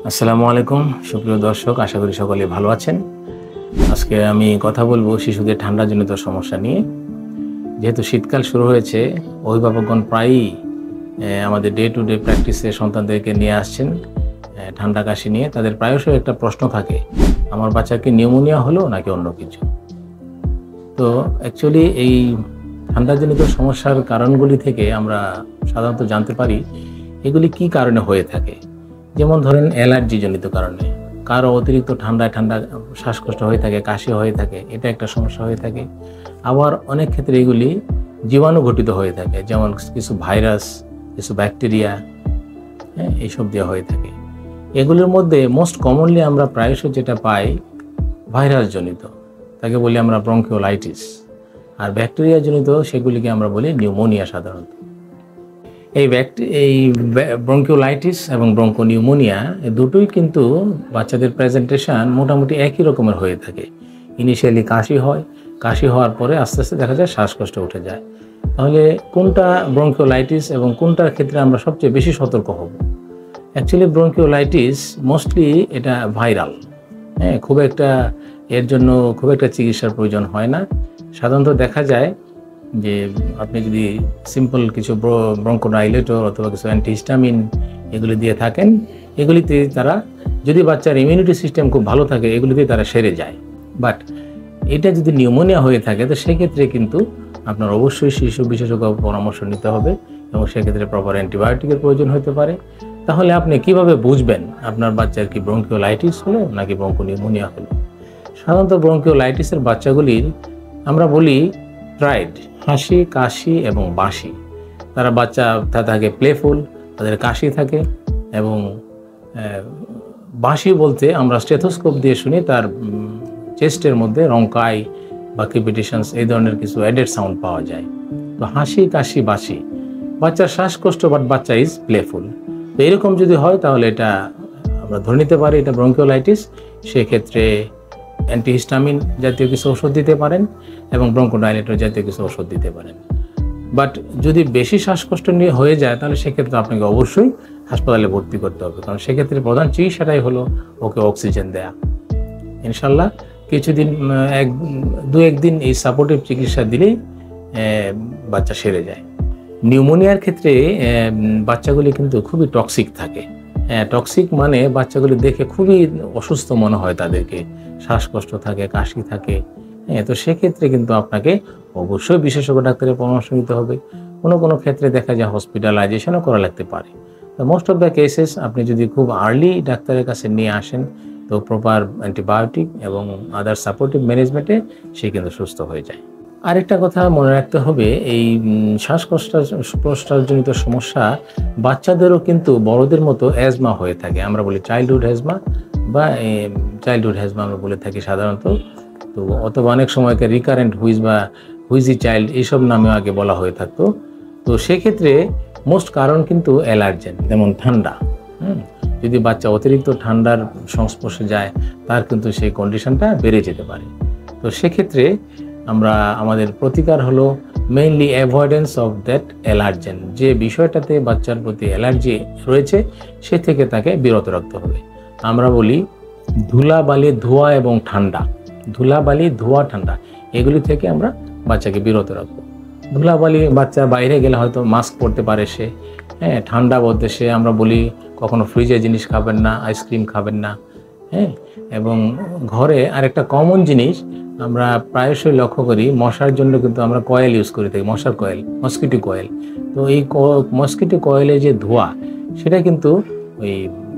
আসসালামু আলাইকুম সুপ্রিয় দর্শক, আশা করি সকলে ভালো আছেন। আজকে আমি কথা বলবো শিশুদের ঠান্ডাজনিত সমস্যা নিয়ে। যেহেতু শীতকাল শুরু হয়েছে, অভিভাবকগণ প্রায়ই আমাদের ডে টু ডে প্র্যাকটিসে সন্তানদেরকে নিয়ে আসছেন ঠান্ডা কাশি নিয়ে। তাদের প্রায়শই একটা প্রশ্ন থাকে, আমার বাচ্চার কি নিউমোনিয়া হলো নাকি অন্য কিছু। তো অ্যাকচুয়ালি এই ঠান্ডাজনিত সমস্যার কারণগুলি থেকে আমরা সাধারণত জানতে পারি এগুলি কি কারণে হয়ে থাকে। যেমন ধরেন অ্যালার্জিজনিত কারণে, কারো অতিরিক্ত ঠান্ডা শ্বাসকষ্ট হয়ে থাকে, কাশি হয়ে থাকে, এটা একটা সমস্যা হয়ে থাকে। আবার অনেক ক্ষেত্রে এগুলি জীবাণু ঘটিত হয়ে থাকে, যেমন কিছু ভাইরাস, কিছু ব্যাকটেরিয়া, এইসব দিয়ে হয়ে থাকে। এগুলির মধ্যে মোস্ট কমনলি আমরা প্রায়শই যেটা পাই ভাইরাসজনিত, তাকে বলি আমরা ব্রঙ্কিওলাইটিস। আর ব্যাকটেরিয়াজনিত সেগুলিকে আমরা বলি নিউমোনিয়া সাধারণত। এই ব্রঙ্কিওলাইটিস এবং ব্রঙ্কোনিউমোনিয়া দুটোই কিন্তু বাচ্চাদের প্রেজেন্টেশন মোটামুটি একই রকমের হয়ে থাকে। ইনিশিয়ালি কাশি হওয়ার পরে আস্তে আস্তে দেখা যায় শ্বাসকষ্ট উঠে যায়। তাহলে কোনটা ব্রঙ্কিওলাইটিস এবং কোনটার ক্ষেত্রে আমরা সবচেয়ে বেশি সতর্ক হব? অ্যাকচুয়ালি ব্রঙ্কিওলাইটিস মোস্টলি এটা ভাইরাল, এর জন্য খুব একটা চিকিৎসার প্রয়োজন হয় না। সাধারণত দেখা যায় যে আপনি যদি সিম্পল কিছু ব্রঙ্কোডাইলেটর অথবা কিছু অ্যান্টিহিস্টামিন এগুলি দিয়ে থাকেন, এগুলিতে তারা, যদি বাচ্চার ইমিউনিটি সিস্টেম খুব ভালো থাকে, এগুলিতে তারা সেরে যায়। বাট এটা যদি নিউমোনিয়া হয়ে থাকে, তো সেক্ষেত্রে কিন্তু আপনার অবশ্যই শিশু বিশেষজ্ঞ পরামর্শ নিতে হবে এবং সেক্ষেত্রে প্রপার অ্যান্টিবায়োটিকের প্রয়োজন হতে পারে। তাহলে আপনি কিভাবে বুঝবেন আপনার বাচ্চার কি ব্রঙ্কিওলাইটিস হলো নাকি ব্রঙ্কোনিউমোনিয়া হলো? সাধারণত ব্রঙ্কিওলাইটিসের বাচ্চাগুলির আমরা বলি ট্রাইড, হাসি, কাশি এবং বাসি। বাচ্চা থাকে প্লেফুল, তাদের কাশি থাকে এবং বাসি বলতে আমরা স্টেথোস্কোপ দিয়ে শুনি তার চেস্টের মধ্যে রঙ্কাই বা ক্রিপিটেশনস, এই ধরনের কিছু অ্যাডেড সাউন্ড পাওয়া যায়। তো হাসি, কাশি, বাসি, বাচ্চার শ্বাসকষ্ট, বাট বাচ্চা ইজ প্লেফুল। তো এরকম যদি হয় তাহলে এটা আমরা ধরে নিতে পারি এটা ব্রঙ্কিওলাইটিস। সেক্ষেত্রে অ্যান্টিহিস্টামিন জাতীয় কিছু ওষুধ দিতে পারেন এবং ব্রঙ্কোডাইলেটর জাতীয় কিছু ওষুধ দিতে পারেন। বাট যদি বেশি শ্বাসকষ্ট নিয়ে হয়ে যায়, তাহলে সেক্ষেত্রে আপনাকে অবশ্যই হাসপাতালে ভর্তি করতে হবে, কারণ সেক্ষেত্রে প্রধান চিকিৎসাটাই হলো ওকে অক্সিজেন দেয়া। ইনশাল্লাহ কিছুদিন, দু একদিন এই সাপোর্টিভ চিকিৎসা দিলেই বাচ্চা সেরে যায়। নিউমোনিয়ার ক্ষেত্রে বাচ্চাগুলি কিন্তু খুবই টক্সিক থাকে। টক্সিক মানে বাচ্চাগুলি দেখে খুবই অসুস্থ মনে হয়, তাদেরকে শ্বাসকষ্ট থাকে, কাশি থাকে। তো সেক্ষেত্রে কিন্তু আপনাকে অবশ্যই বিশেষজ্ঞ ডাক্তারের পরামর্শ নিতে হবে। কোনো ক্ষেত্রে দেখা যায় হসপিটালাইজেশনও করা লাগতে পারে। তো মোস্ট অফ দ্য কেসেস আপনি যদি খুব আর্লি ডাক্তারের কাছে নিয়ে আসেন, তো প্রপার অ্যান্টিবায়োটিক এবং আদার সাপোর্টিভ ম্যানেজমেন্টে সে কিন্তু সুস্থ হয়ে যায়। আরেকটা কথা মনে রাখতে হবে, এই শ্বাসকষ্টজনিত সমস্যা বাচ্চাদেরও কিন্তু বড়দের মতো অ্যাজমা হয়ে থাকে। আমরা বলি চাইল্ডহুড অ্যাজমা বা চাইল্ডহুড অ্যাজমা আমরা বলে থাকি সাধারণত। তো অথবা অনেক সময়কে রিকারেন্ট হুইজি চাইল্ড, এইসব নামেও আগে বলা হয়ে থাকতো। তো সেক্ষেত্রে মোস্ট কারণ কিন্তু অ্যালার্জেন, যেমন ঠান্ডা। যদি বাচ্চা অতিরিক্ত ঠান্ডার সংস্পর্শে যায়, তার কিন্তু সেই কন্ডিশনটা বেড়ে যেতে পারে। তো সেক্ষেত্রে আমাদের প্রতিকার হলো mainly avoidance of that allergen. যে বিষয়টাতে বাচ্চার প্রতি অ্যালার্জি রয়েছে, সে থেকে তাকে বিরত রাখতে হবে। আমরা বলি ধুলাবালি, ধোঁয়া এবং ঠান্ডা, ধুলাবালি, ধোঁয়া, ঠান্ডা, এগুলি থেকে আমরা বাচ্চাকে বিরত রাখবো। ধুলাবালি, বাচ্চা বাইরে গেলে হয়তো মাস্ক পরতে পারে সে। ঠান্ডা বলতে সে, আমরা বলি কখনো ফ্রিজের জিনিস খাবেন না, আইসক্রিম খাবেন না। এবং ঘরে আরেকটা কমন জিনিস আমরা প্রায়শই লক্ষ্য করি, মশার জন্য কিন্তু আমরা কয়েল ইউজ করে থাকি, মশার কয়েল, মসকিটো কয়েল। তো এই মসকিটো কয়েলের যে ধোঁয়া, সেটা কিন্তু ওই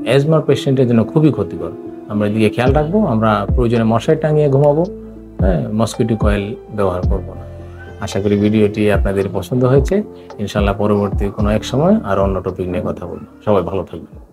অ্যাজমার পেশেন্টের জন্য খুবই ক্ষতিকর। আমরা এদিকে খেয়াল রাখবো, আমরা প্রয়োজনে মশায় টাঙিয়ে ঘুমাবো, মসকিটো কয়েল ব্যবহার করব না। আশা করি ভিডিওটি আপনাদের পছন্দ হয়েছে। ইনশাল্লাহ পরবর্তী কোনো এক সময় আর অন্য টপিক নিয়ে কথা বলবো। সবাই ভালো থাকবেন।